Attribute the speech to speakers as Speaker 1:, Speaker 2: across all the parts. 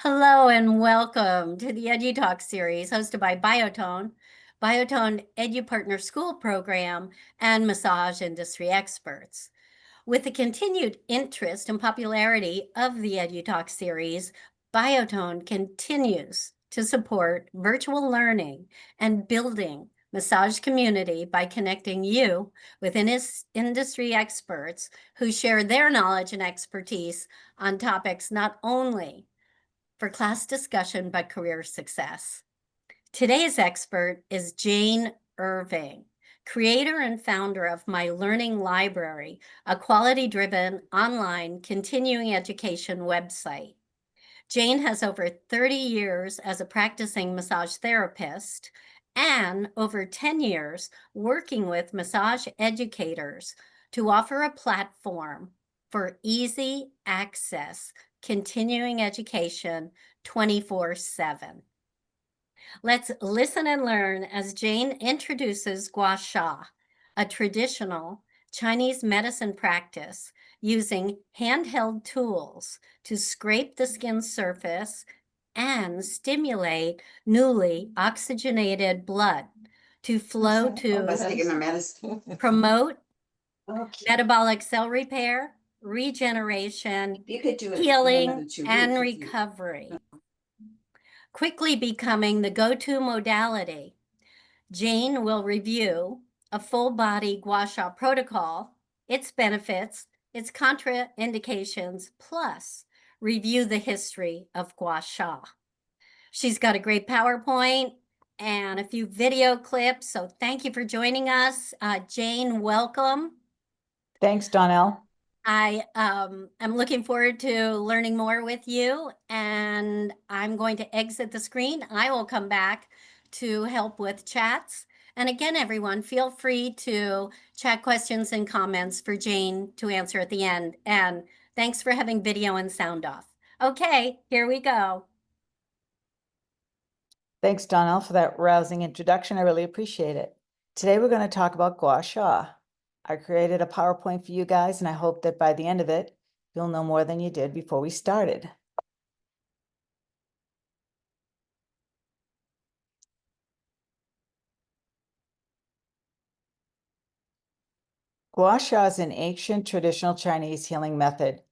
Speaker 1: Hello and welcome to the EduTalk series hosted by Biotone EduPartner School Program, and massage industry experts. With the continued interest and popularity of the EduTalk series, Biotone continues to support virtual learning and building massage community by connecting you with industry experts who share their knowledge and expertise on topics not only for class discussion but career success. Today's expert is Jane Irving, creator and founder of My Learning Library, a quality-driven online continuing education website. Jane has over 30 years as a practicing massage therapist and over 10 years working with massage educators to offer a platform for easy access continuing education 24/7. Let's listen and learn as Jane introduces Gua Sha, a traditional Chinese medicine practice using handheld tools to scrape the skin surface and stimulate newly oxygenated blood to flow to promote metabolic cell repair, regeneration, healing, and recovery, quickly becoming the go-to modality. Jane will review a full-body Gua Sha protocol, its benefits, its contraindications, plus review the history of Gua Sha. She's got a great PowerPoint and a few video clips, so thank you for joining us. Jane, welcome.
Speaker 2: Thanks, Donnell.
Speaker 1: I am looking forward to learning more with you, and I'm going to exit the screen. I will come back to help with chats. And again, everyone, feel free to chat questions and comments for Jane to answer at the end. And thanks for having video and sound off. Okay, here we go.
Speaker 2: Thanks, Donnell, for that rousing introduction. I really appreciate it. Today, we're going to talk about Gua Sha. I created a PowerPoint for you guys, and I hope that by the end of it, you'll know more than you did before we started. Gua Sha is an ancient traditional Chinese healing method,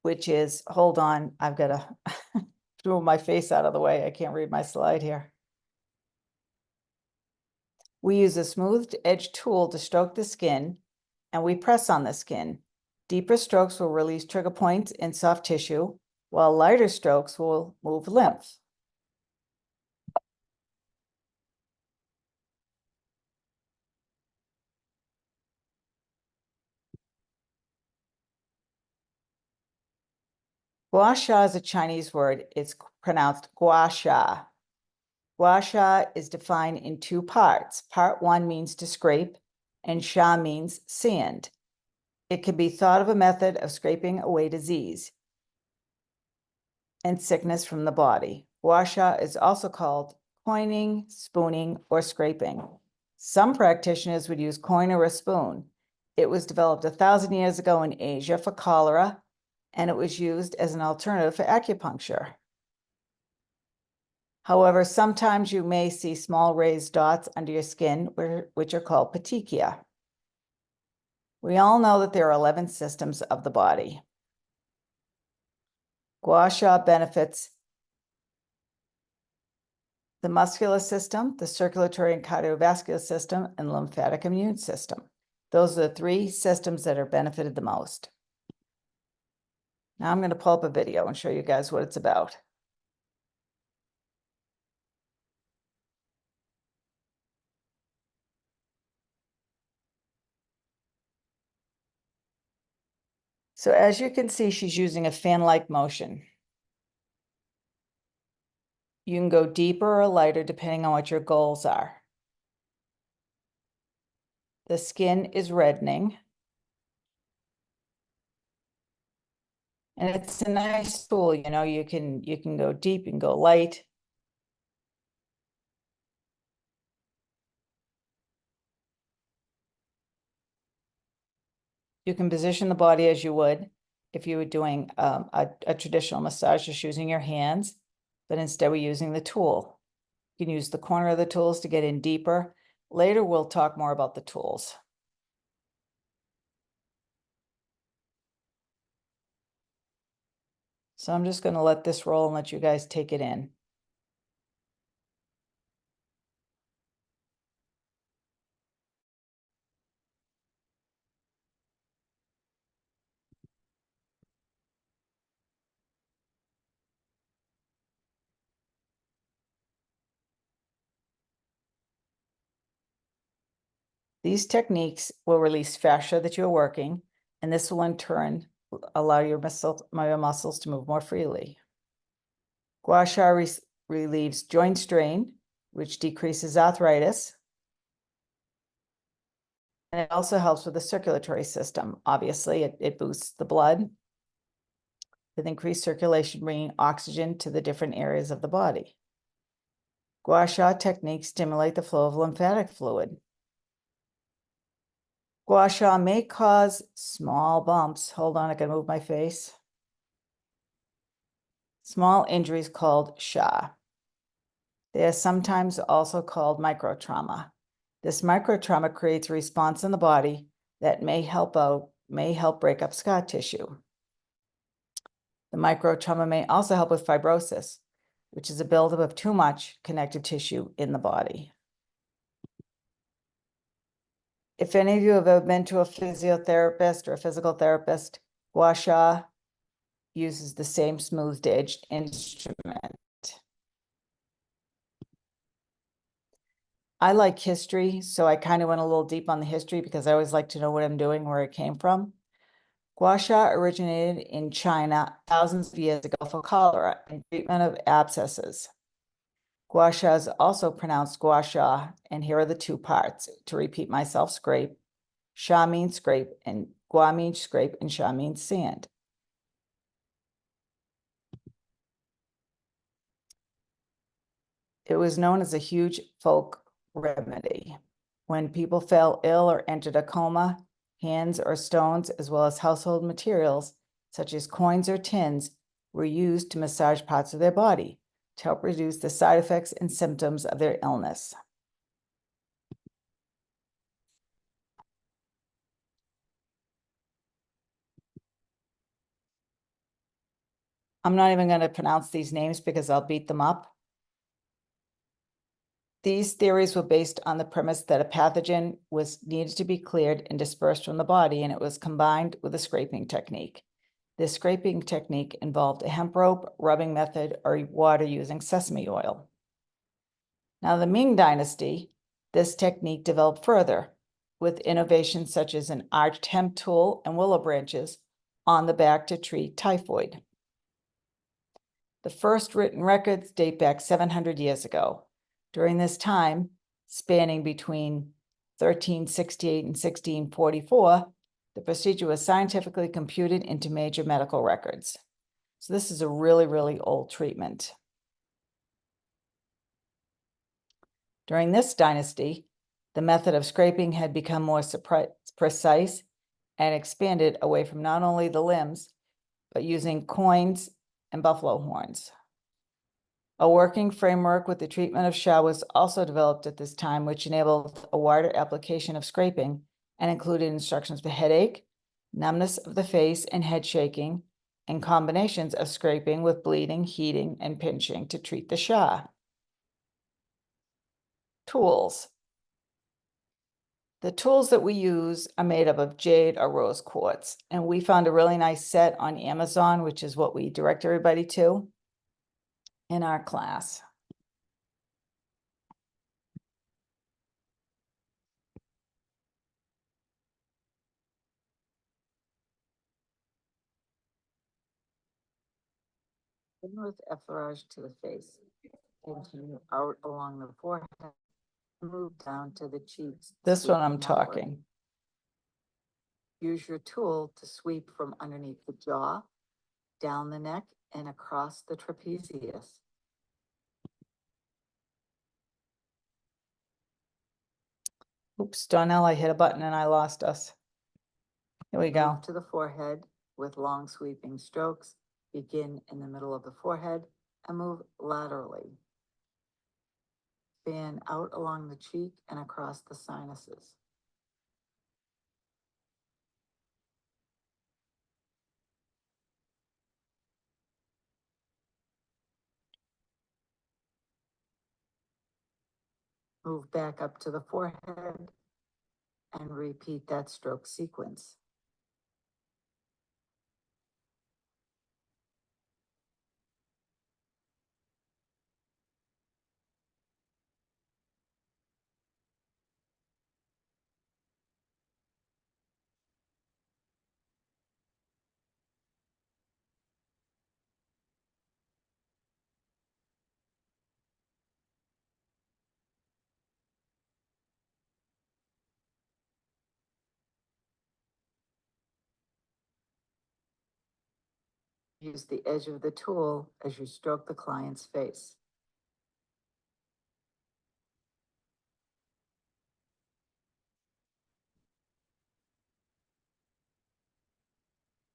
Speaker 2: which is, hold on, I've got to throw my face out of the way. I can't read my slide here. We use a smoothed edge tool to stroke the skin, and we press on the skin. Deeper strokes will release trigger points in soft tissue, while lighter strokes will move lymph. Gua Sha is a Chinese word. It's pronounced Gua Sha. Gua Sha is defined in two parts. Part one means to scrape, and Sha means sand. It can be thought of a method of scraping away disease and sickness from the body. Gua Sha is also called coining, spooning, or scraping. Some practitioners would use coin or a spoon. It was developed 1,000 years ago in Asia for cholera, and it was used as an alternative for acupuncture. However, sometimes you may see small raised dots under your skin, which are called petechia. We all know that there are 11 systems of the body. Gua Sha benefits the muscular system, the circulatory and cardiovascular system, and lymphatic immune system. Those are the three systems that are benefited the most. Now I'm going to pull up a video and show you guys what it's about. So as you can see, she's using a fan-like motion. You can go deeper or lighter depending on what your goals are. The skin is reddening. And it's a nice tool, you know, you can go deep and go light. You can position the body as you would. if you were doing a traditional massage, just using your hands, but instead we're using the tool. You can use the corner of the tools to get in deeper. Later, we'll talk more about the tools. So I'm just going to let this roll and let you guys take it in. These techniques will release fascia that you're working, and this will in turn allow your muscles to move more freely. Gua Sha relieves joint strain, which decreases arthritis. And it also helps with the circulatory system. Obviously, it boosts the blood with increased circulation, bringing oxygen to the different areas of the body. Gua Sha techniques stimulate the flow of lymphatic fluid. Gua Sha may cause small bumps. Hold on, I can move my face. Small injuries called Sha. They are sometimes also called microtrauma. This microtrauma creates a response in the body that may help break up scar tissue. The microtrauma may also help with fibrosis, which is a buildup of too much connective tissue in the body. If any of you have ever been to a physiotherapist or a physical therapist, Gua Sha uses the same smoothed-edged instrument. I like history, so I kind of went a little deep on the history because I always like to know what I'm doing, where it came from. Gua Sha originated in China thousands of years ago for cholera and treatment of abscesses. Gua Sha is also pronounced Gua Sha, and here are the two parts. To repeat myself, scrape. Sha means scrape, and Gua means scrape, and Sha means sand. It was known as a huge folk remedy. When people fell ill or entered a coma, hands or stones, as well as household materials, such as coins or tins, were used to massage parts of their body to help reduce the side effects and symptoms of their illness. I'm not even going to pronounce these names because I'll beat them up. These theories were based on the premise that a pathogen needed to be cleared and dispersed from the body, and it was combined with a scraping technique. This scraping technique involved a hemp rope, rubbing method, or water using sesame oil. Now, the Ming Dynasty, this technique developed further with innovations such as an arched hemp tool and willow branches on the back to treat typhoid. The first written records date back 700 years ago. During this time, spanning between 1368 and 1644, the procedure was scientifically computed into major medical records. So this is a really, really old treatment. During this dynasty, the method of scraping had become more precise and expanded away from not only the limbs, but using coins and buffalo horns. A working framework with the treatment of Sha was also developed at this time, which enabled a wider application of scraping and included instructions for headache, numbness of the face, and head shaking, and combinations of scraping with bleeding, heating, and pinching to treat the Sha. Tools. The tools that we use are made up of jade or rose quartz, and we found a really nice set on Amazon, which is what we direct everybody to in our class. Begin with effleurage to the face, continue out along the forehead, move down to the cheeks. This one I'm talking. Use your tool to sweep from underneath the jaw, down the neck, and across the trapezius. Oops, Donnell, I hit a button and I lost us. Here we go. Move to the forehead, with long sweeping strokes, begin in the middle of the forehead and move laterally. Fan out along the cheek and across the sinuses. Move back up to the forehead and repeat that stroke sequence. Use the edge of the tool as you stroke the client's face.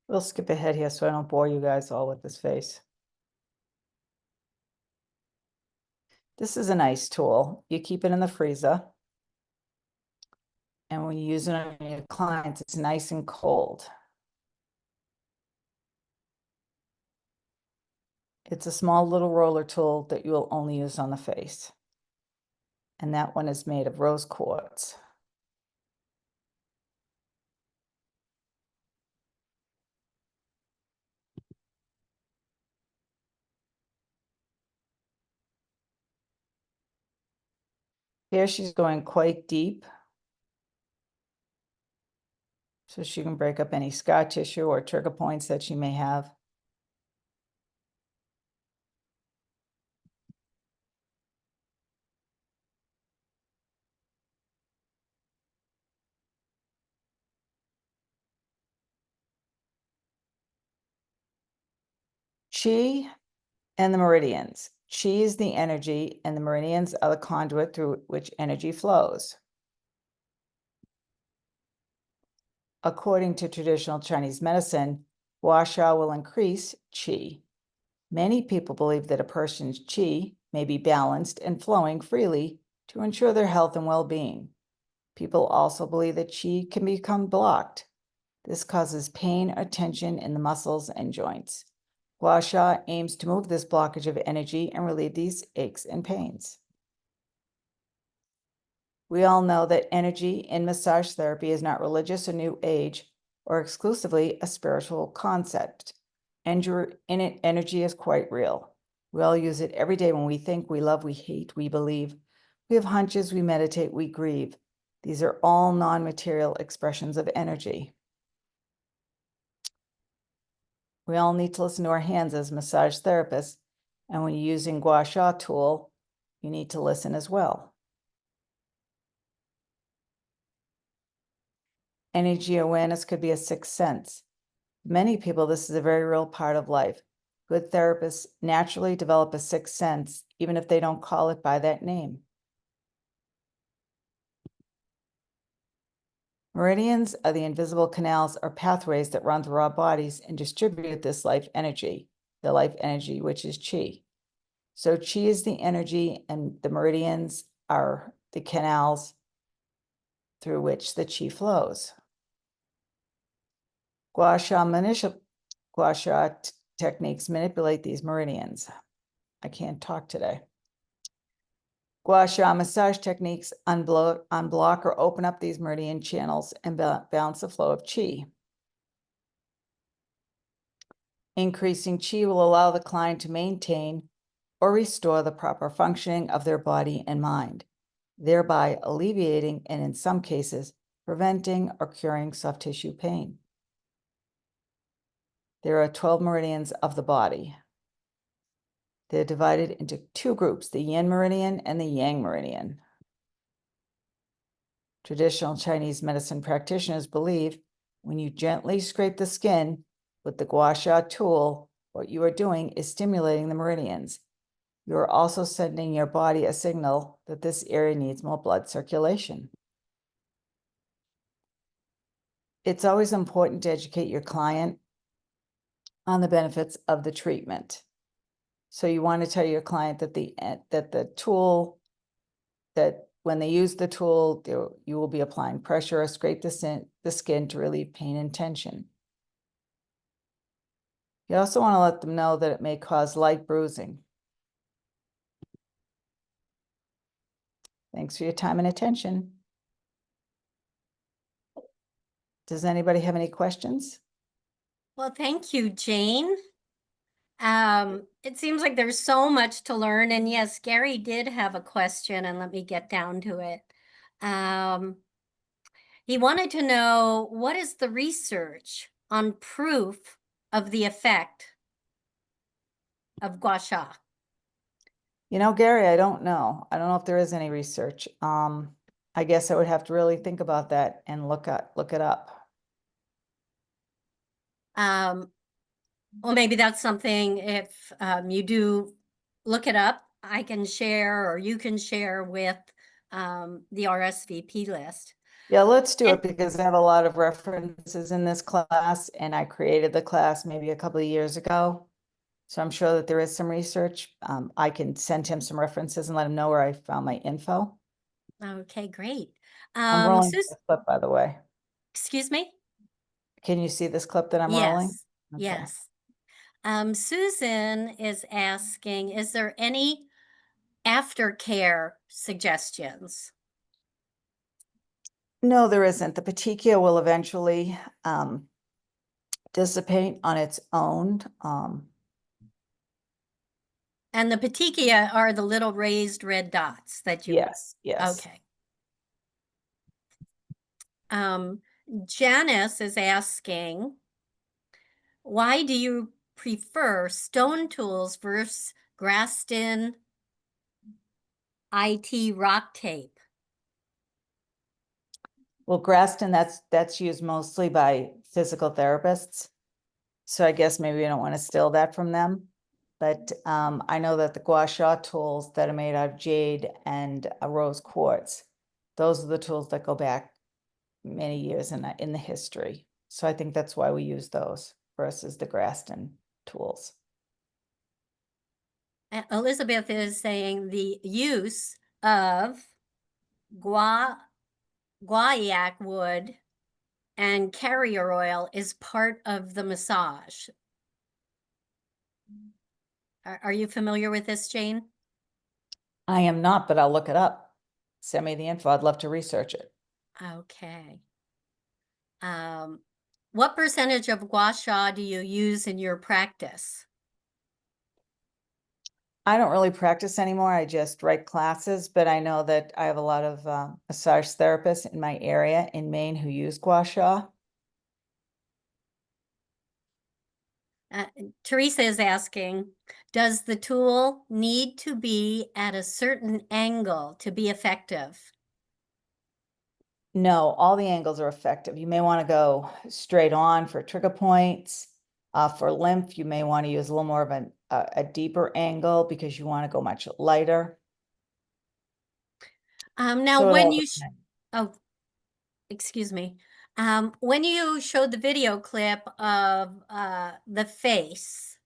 Speaker 2: We'll skip ahead here so I don't bore you guys all with this face. This is a nice tool. You keep it in the freezer. And when you use it on your clients, it's nice and cold. It's a small little roller tool that you will only use on the face. And that one is made of rose quartz. Here she's going quite deep, so she can break up any scar tissue or trigger points that she may have. Qi and the meridians. Qi is the energy, and the meridians are the conduit through which energy flows. According to traditional Chinese medicine, Gua Sha will increase qi. Many people believe that a person's qi may be balanced and flowing freely to ensure their health and well-being. People also believe that qi can become blocked. This causes pain or tension in the muscles and joints. Gua Sha aims to move this blockage of energy and relieve these aches and pains. We all know that energy in massage therapy is not religious or new age or exclusively a spiritual concept. Energy is quite real. We all use it every day when we think, we love, we hate, we believe. We have hunches, we meditate, we grieve. These are all non-material expressions of energy. We all need to listen to our hands as massage therapists, and when you're using Gua Sha tool, you need to listen as well. Energy awareness could be a sixth sense. Many people, this is a very real part of life. Good therapists naturally develop a sixth sense, even if they don't call it by that name. Meridians are the invisible canals or pathways that run through our bodies and distribute this life energy, the life energy, which is qi. So qi is the energy, and the meridians are the canals through which the qi flows. Gua Sha techniques manipulate these meridians. I can't talk today. Gua Sha massage techniques unblock or open up these meridian channels and balance the flow of qi. Increasing qi will allow the client to maintain or restore the proper functioning of their body and mind, thereby alleviating and, in some cases, preventing or curing soft tissue pain. There are 12 meridians of the body. They're divided into two groups, the yin meridian and the yang meridian. Traditional Chinese medicine practitioners believe when you gently scrape the skin with the Gua Sha tool, what you are doing is stimulating the meridians. You are also sending your body a signal that this area needs more blood circulation. It's always important to educate your client on the benefits of the treatment. So you want to tell your client that the tool, that when they use the tool, you will be applying pressure or scrape the skin to relieve pain and tension. You also want to let them know that it may cause light bruising. Thanks for your time and attention. Does anybody have any questions?
Speaker 1: Well, thank you, Jane. It seems like there's so much to learn. And yes, Gary did have a question, and let me get down to it. He wanted to know, what is the research on proof of the effect of Gua Sha?
Speaker 2: You know, Gary, I don't know. I don't know if there is any research. I guess I would have to really think about that and look it up.
Speaker 1: Well, maybe that's something, if you do look it up, I can share, or you can share with the RSVP list.
Speaker 2: Yeah, let's do
Speaker 1: And-
Speaker 2: it because I have a lot of references in this class, and I created the class maybe a couple of years ago. So I'm sure that there is some research. I can send him some references and let him know where I found my info.
Speaker 1: Okay, great.
Speaker 2: I'm rolling
Speaker 1: Sus
Speaker 2: this clip, by the way.
Speaker 1: excuse me?
Speaker 2: Can you see this clip that I'm rolling?
Speaker 1: Yes,
Speaker 2: Okay.
Speaker 1: yes. Susan is asking, is there any aftercare suggestions?
Speaker 2: No, there isn't. The petechia will eventually dissipate on its own.
Speaker 1: And the petechia are the little raised red dots that you...
Speaker 2: Yes, yes.
Speaker 1: Okay. Janice is asking, why do you prefer stone tools versus Graston IT rock tape?
Speaker 2: Well, Graston, that's used mostly by physical therapists. So I guess maybe we don't want to steal that from them. But I know that the Gua Sha tools that are made out of jade and a rose quartz, those are the tools that go back many years in the history. So I think that's why we use those versus the Graston tools.
Speaker 1: Elizabeth is saying the use of guaiac wood and carrier oil is part of the massage. Are you familiar with this, Jane?
Speaker 2: I am not, but I'll look it up. Send me the info. I'd love to research it.
Speaker 1: Okay. What percentage of Gua Sha do you use in your practice?
Speaker 2: I don't really practice anymore. I just write classes, but I know that I have a lot of massage therapists in my area in Maine who use Gua Sha.
Speaker 1: Teresa is asking, does the tool need to be at a certain angle to be effective?
Speaker 2: No, all the angles are effective. You may want to go straight on for trigger points. For lymph, you may want to use a little more of a deeper angle because you want to go much lighter.
Speaker 1: Now,
Speaker 2: So it
Speaker 1: when
Speaker 2: all
Speaker 1: you
Speaker 2: depends.
Speaker 1: oh, excuse me, when you showed the video clip of the face,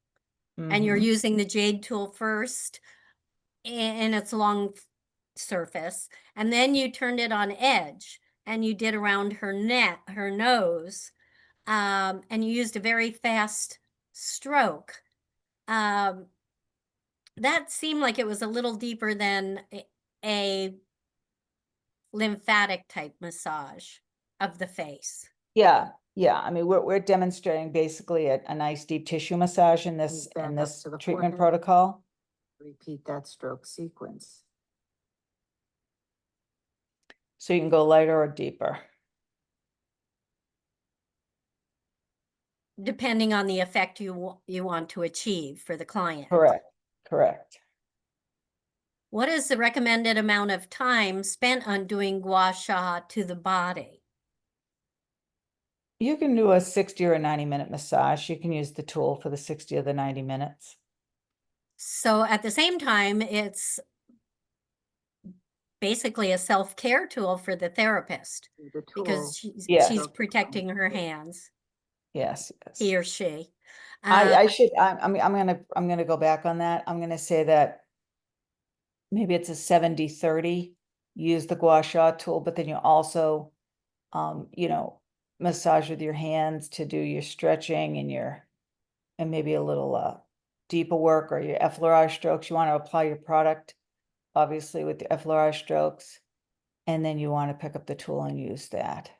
Speaker 1: and you're
Speaker 2: Mhm.
Speaker 1: using the jade tool first in its long surface, and then you turned it on edge and you did around her neck, her nose, and you used a very fast stroke. That seemed like it was a little deeper than a lymphatic type massage of the face.
Speaker 2: Yeah, yeah. I mean, we're demonstrating basically a nice deep tissue massage in this
Speaker 3: Back up to the
Speaker 2: treatment
Speaker 3: forehead.
Speaker 2: protocol.
Speaker 3: Repeat that stroke sequence.
Speaker 2: So you can go lighter or deeper.
Speaker 1: Depending on the effect you want to achieve for the client.
Speaker 2: Correct, correct.
Speaker 1: What is the recommended amount of time spent on doing gua sha to the body?
Speaker 2: You can do a 60 or a 90-minute massage. You can use the tool for the 60 or the 90 minutes.
Speaker 1: So at the same time, it's basically a self-care tool for the therapist,
Speaker 3: The tool.
Speaker 1: because
Speaker 2: Yes.
Speaker 1: she's protecting her hands,
Speaker 2: Yes, yes.
Speaker 1: he or she.
Speaker 2: I should, I'm gonna go back on that. I'm gonna say that maybe it's a 70-30. Use the Gua Sha tool, but then you also, you know, massage with your hands to do your stretching and maybe a little, deeper work or your effleurage strokes. You want to apply your product, obviously, with the effleurage strokes, and then you want to pick up the tool and use that.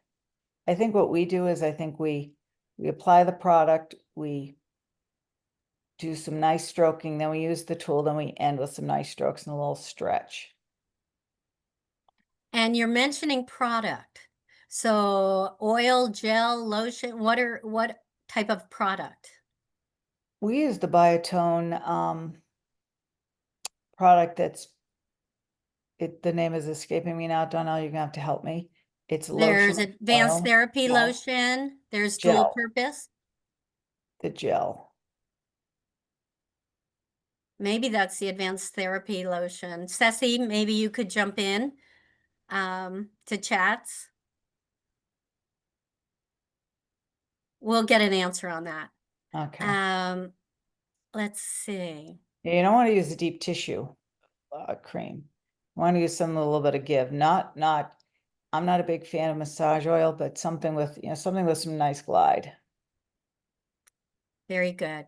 Speaker 2: I think what we do is I think we apply the product, we do some nice stroking, then we use the tool, then we end with some nice strokes and a little stretch.
Speaker 1: And you're mentioning product. So oil, gel, lotion, what type of product?
Speaker 2: We use the Biotone product that's the name is escaping me now. Donnell, you're gonna have to help me. It's
Speaker 1: There's
Speaker 2: lotion,
Speaker 1: advanced
Speaker 2: oil,
Speaker 1: therapy
Speaker 2: gel,
Speaker 1: lotion, there's dual
Speaker 2: gel,
Speaker 1: purpose.
Speaker 2: the gel.
Speaker 1: Maybe that's the advanced therapy lotion. Ceci, maybe you could jump in to chats. We'll get an answer on that.
Speaker 2: Okay.
Speaker 1: Let's see.
Speaker 2: You don't want to use the deep tissue cream. You want to use something with a little bit of give. I'm not a big fan of massage oil, but something with, something with some nice glide.
Speaker 1: Very good.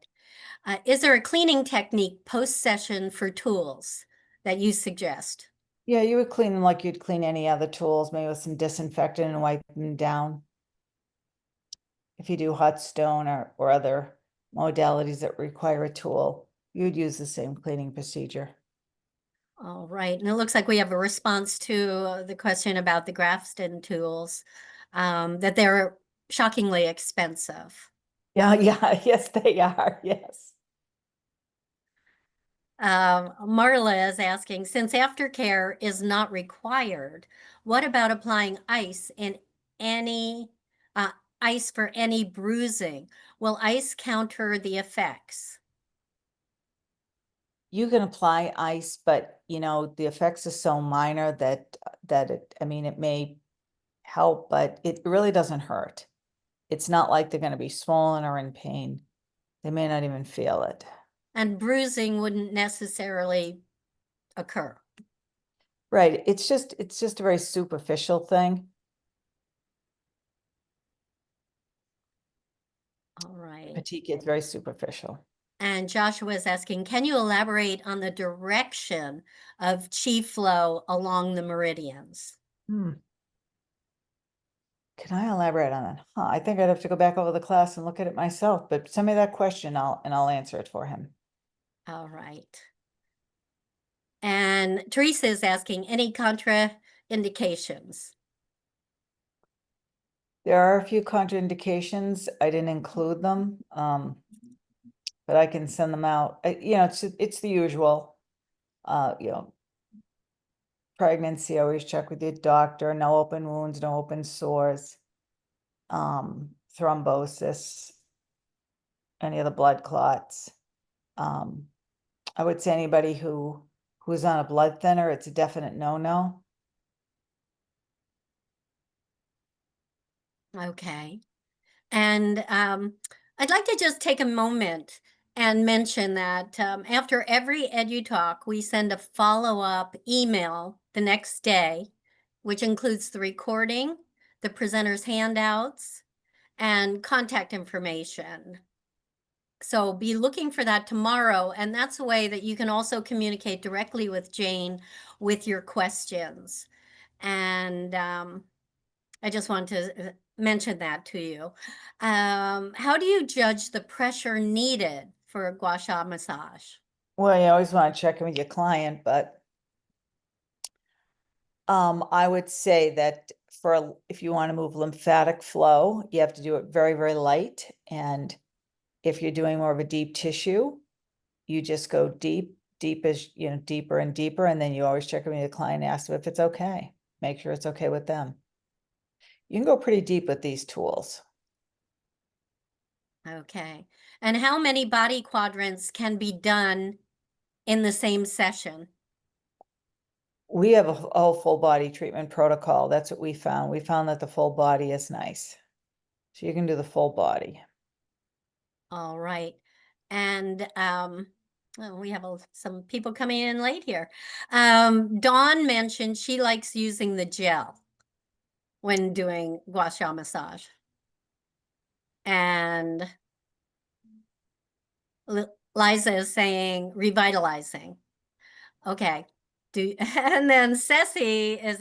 Speaker 1: Is there a cleaning technique post-session for tools that you suggest?
Speaker 2: Yeah, you would clean them like you'd clean any other tools, maybe with some disinfectant and wipe them down. If you do hot stone or other modalities that require a tool, you'd use the same cleaning procedure.
Speaker 1: All right, and it looks like we have a response to the question about the Grafton tools, that they're shockingly expensive.
Speaker 2: Yeah, yeah, yes, they are, yes.
Speaker 1: Marla is asking, since aftercare is not required, what about applying ice in any ice for any bruising? Will ice counter the effects?
Speaker 2: You can apply ice, but the effects are so minor that it may help, but it really doesn't hurt. It's not like they're going to be swollen or in pain. They may not even feel it.
Speaker 1: And bruising wouldn't necessarily occur.
Speaker 2: Right. It's just a very superficial thing.
Speaker 1: All right.
Speaker 2: Fatigue is very superficial.
Speaker 1: And Joshua is asking, can you elaborate on the direction of chi flow along the meridians?
Speaker 2: Can I elaborate on that? I think I'd have to go back over the class and look at it myself, but send me that question, I'll answer it for him.
Speaker 1: All right. And Teresa is asking, any contraindications?
Speaker 2: There are a few contraindications. I didn't include them, but I can send them out. It's the usual. Pregnancy, always check with your doctor. No open wounds, no open sores. Thrombosis, any of the blood clots. I would say anybody who's on a blood thinner, it's a definite no-no.
Speaker 1: Okay. And I'd like to just take a moment and mention that after every EduTalk, we send a follow-up email the next day, which includes the recording, the presenter's handouts, and contact information. So be looking for that tomorrow, and that's a way that you can also communicate directly with Jane with your questions. And I just want to mention that to you. How do you judge the pressure needed for a gua sha massage?
Speaker 2: Well, you always want to check in with your client, but I would say that if you want to move lymphatic flow, you have to do it very, very light. And if you're doing more of a deep tissue, you just go deep as, deeper and deeper. And then you always check in with your client, ask them if it's okay. Make sure it's okay with them. You can go pretty deep with these tools.
Speaker 1: Okay. And how many body quadrants can be done in the same session?
Speaker 2: We have a whole full body treatment protocol. That's what we found. We found that the full body is nice. So you can do the full body.
Speaker 1: All right. And well, we have some people coming in late here. Dawn mentioned she likes using the gel when doing Gua Sha massage. And Liza is saying revitalizing. Okay. And then Ceci is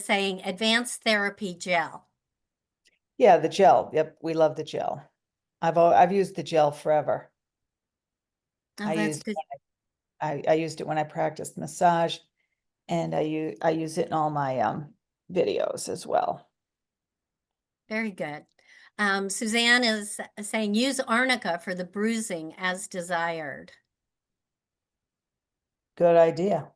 Speaker 1: saying advanced therapy gel.
Speaker 2: Yeah, the gel. Yep, we love the gel. I've used the gel forever.
Speaker 1: Oh,
Speaker 2: I
Speaker 1: that's
Speaker 2: used
Speaker 1: good.
Speaker 2: I used it when I practiced massage, and I use it in all my videos as well.
Speaker 1: Very good. Suzanne is saying use arnica for the bruising as desired.
Speaker 2: Good idea.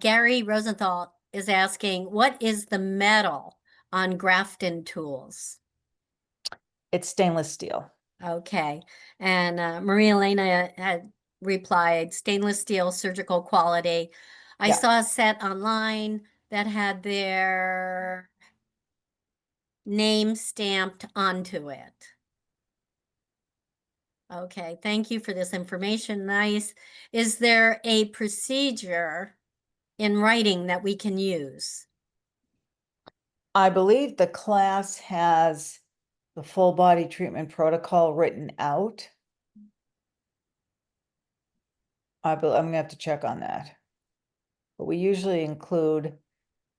Speaker 1: Gary Rosenthal is asking, what is the metal on Grafton tools?
Speaker 2: It's stainless steel.
Speaker 1: Okay. And Maria Elena had replied, stainless steel surgical quality. I
Speaker 2: Yeah.
Speaker 1: saw a set online that had their name stamped onto it. Okay, thank you for this information. Nice. Is there a procedure in writing that we can use?
Speaker 2: I believe the class has the full body treatment protocol written out. I'm gonna have to check on that. But we usually include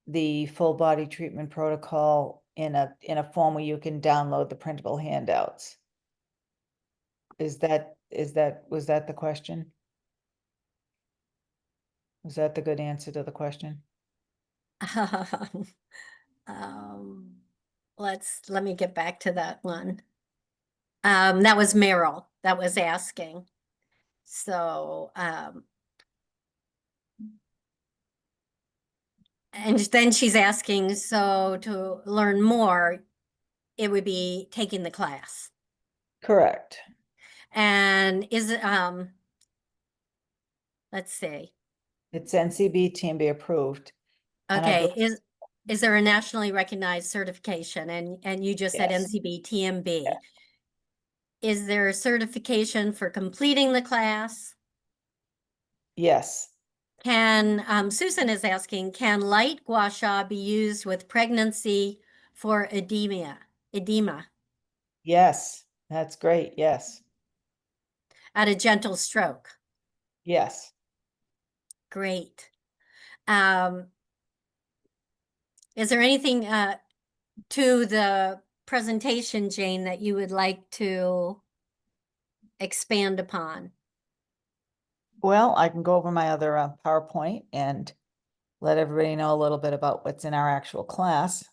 Speaker 2: the full body treatment protocol in a form where you can download the printable handouts. Was that the question? Was that the good answer to the question?
Speaker 1: Um, let me get back to that one. That was Meryl that was asking. So, and then she's asking, so to learn more, it would be taking the class.
Speaker 2: Correct.
Speaker 1: And let's see.
Speaker 2: It's NCB TMB approved. And I
Speaker 1: Okay,
Speaker 2: believe,
Speaker 1: is there a nationally recognized certification? And you just said
Speaker 2: yes,
Speaker 1: NCB TMB. Is there a certification for completing the class?
Speaker 2: yes,
Speaker 1: Susan is asking, can light gua sha be used with pregnancy for edema?
Speaker 2: yes, that's great, yes,
Speaker 1: At a gentle stroke?
Speaker 2: yes.
Speaker 1: Great. Is there anything to the presentation, Jane, that you would like to expand upon?
Speaker 2: Well, I can go over my other PowerPoint and let everybody know a little bit about what's in our actual class.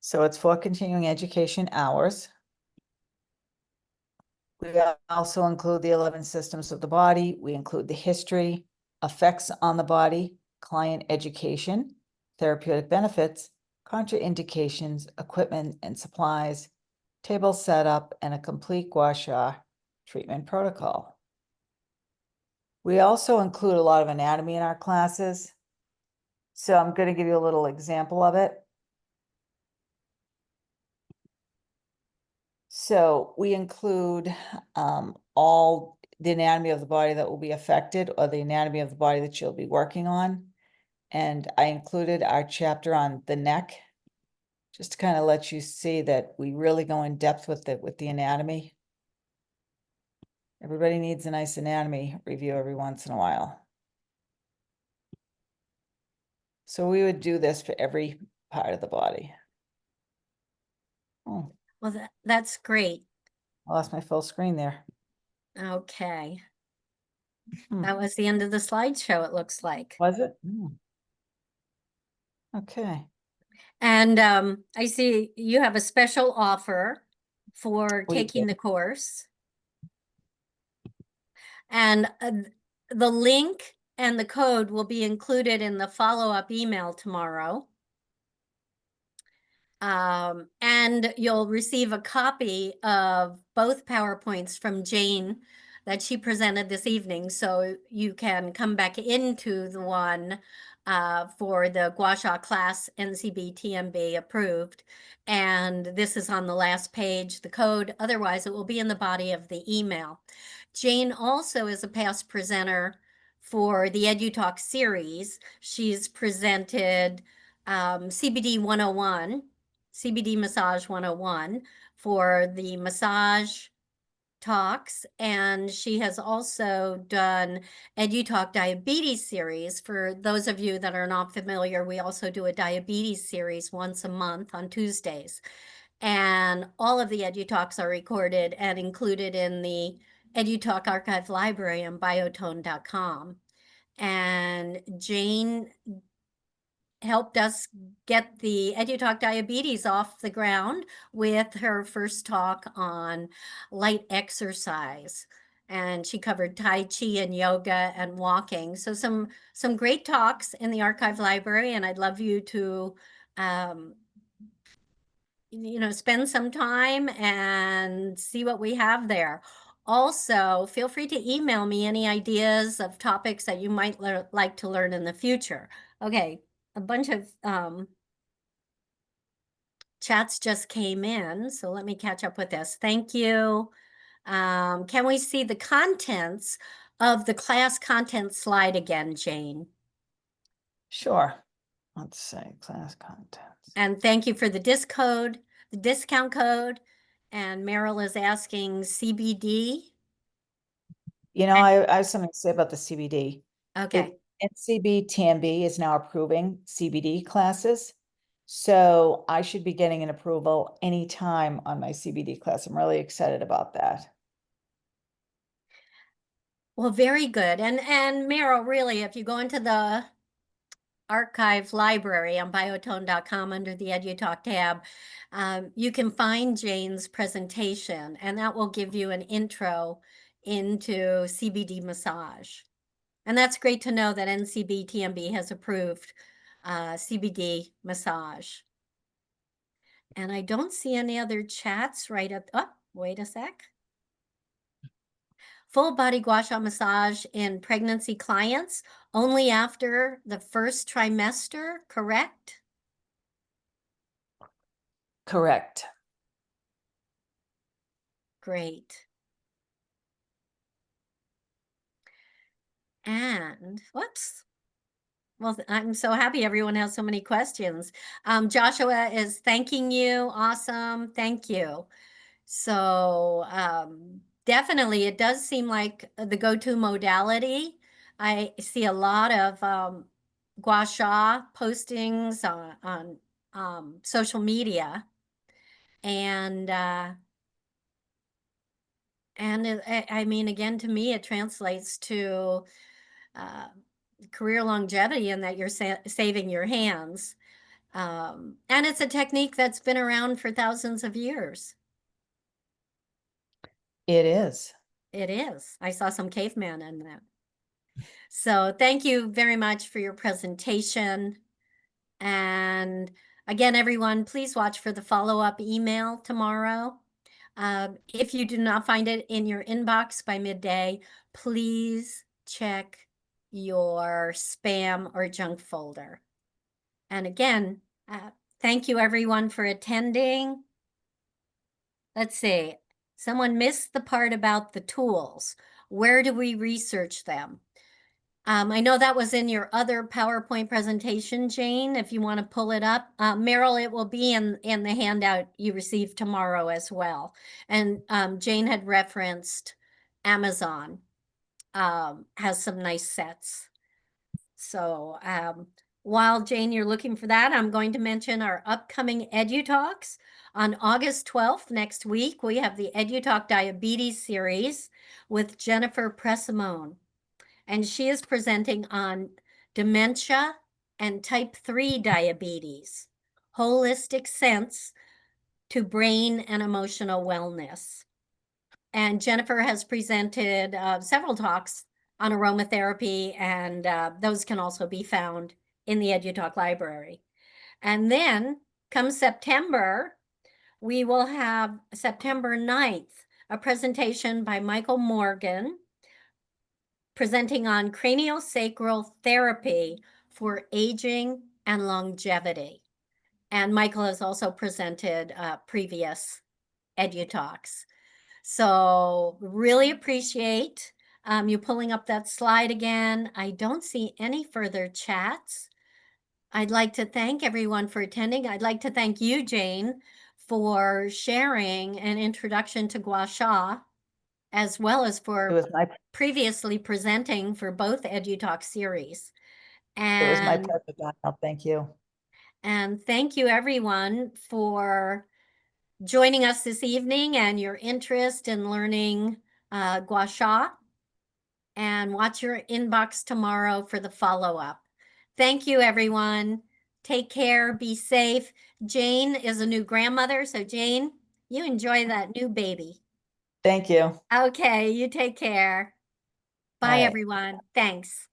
Speaker 2: So it's for continuing education hours. We also include the 11 systems of the body. We include the history, effects on the body, client education, therapeutic benefits, contraindications, equipment and supplies, table setup, and a complete Gua Sha treatment protocol. We also include a lot of anatomy in our classes. So I'm going to give you a little example of it. So we include all the anatomy of the body that will be affected, or the anatomy of the body that you'll be working on. And I included our chapter on the neck, just to kind of let you see that we really go in depth with the anatomy. Everybody needs a nice anatomy review every once in a while. So we would do this for every part of the body. Oh,
Speaker 1: Well, that's great.
Speaker 2: I lost my full screen there.
Speaker 1: Okay.
Speaker 2: Hmm.
Speaker 1: That was the end of the slideshow, it looks like.
Speaker 2: Was it? Okay.
Speaker 1: And I see you have a special offer for
Speaker 2: We
Speaker 1: taking
Speaker 2: do.
Speaker 1: the course. And the link and the code will be included in the follow-up email tomorrow. And you'll receive a copy of both PowerPoints from Jane that she presented this evening. So you can come back into the one for the Gua Sha class, NCB TMB approved. And this is on the last page, the code. Otherwise, it will be in the body of the email. Jane also is a past presenter for the EduTalk series. She's presented CBD 101, CBD Massage 101 for the massage talks, and she has also done EduTalk Diabetes series. For those of you that are not familiar, we also do a diabetes series once a month on Tuesdays. And all of the EduTalks are recorded and included in the EduTalk archive library on biotone.com. And Jane helped us get the EduTalk Diabetes off the ground with her first talk on light exercise. And she covered Tai Chi and yoga and walking. So some great talks in the archive library, and I'd love you to spend some time and see what we have there. Also, feel free to email me any ideas of topics that you might like to learn in the future. Okay, a bunch of chats just came in, so let me catch up with this. Thank you. Can we see the contents of the class content slide again, Jane?
Speaker 2: Sure. Let's say class contents.
Speaker 1: And thank you for the discount code. And Meryl is asking CBD.
Speaker 2: You know, I have something to say about the CBD.
Speaker 1: Okay.
Speaker 2: NCB TMB is now approving CBD classes. So I should be getting an approval anytime on my CBD class. I'm really excited about that.
Speaker 1: Well, very good. And Meryl, really, if you go into the archive library on biotone.com under the EduTalk tab, you can find Jane's presentation, and that will give you an intro into CBD massage. And that's great to know that NCB TMB has approved CBD massage. And I don't see any other chats right at, oh, wait a sec. Full body gua sha massage in pregnancy clients only after the first trimester, correct?
Speaker 2: Correct.
Speaker 1: Great. And whoops. Well, I'm so happy everyone has so many questions. Joshua is thanking you. Awesome. Thank you. So definitely, it does seem like the go-to modality. I see a lot of Gua Sha postings on social media, and I mean, again, to me, it translates to career longevity, and that you're saving your hands. And it's a technique that's been around for thousands of years.
Speaker 2: It is.
Speaker 1: It is. I saw some caveman in that. So thank you very much for your presentation. And again, everyone, please watch for the follow-up email tomorrow. If you do not find it in your inbox by midday, please check your spam or junk folder. And again, thank you everyone for attending. Let's see, someone missed the part about the tools. Where do we research them? I know that was in your other PowerPoint presentation, Jane, if you want to pull it up. Meryl, it will be in the handout you receive tomorrow as well. And Jane had referenced Amazon has some nice sets. So while Jane, you're looking for that, I'm going to mention our upcoming EduTalks. On August 12th, next week, we have the EduTalk Diabetes series with Jennifer Pressimone. And she is presenting on dementia and type 3 diabetes, holistic sense to brain and emotional wellness. And Jennifer has presented several talks on aromatherapy, and those can also be found in the EduTalk library. And then come September, we will have September 9th, a presentation by Michael Morgan, presenting on craniosacral therapy for aging and longevity. And Michael has also presented previous EduTalks. So really appreciate you pulling up that slide again. I don't see any further chats. I'd like to thank everyone for attending. I'd like to thank you, Jane, for sharing an introduction to Gua Sha, as well as
Speaker 2: It
Speaker 1: for
Speaker 2: was my,
Speaker 1: previously presenting for both EduTalk series.
Speaker 2: it was my
Speaker 1: And,
Speaker 2: pleasure, Donnell. Thank you.
Speaker 1: and thank you everyone for joining us this evening and your interest in learning Gua Sha. And watch your inbox tomorrow for the follow-up. Thank you, everyone. Take care, be safe. Jane is a new grandmother, so Jane, you enjoy that new baby.
Speaker 2: Thank you.
Speaker 1: Okay, you take care.
Speaker 2: All
Speaker 1: Bye,
Speaker 2: right.
Speaker 1: everyone. Thanks.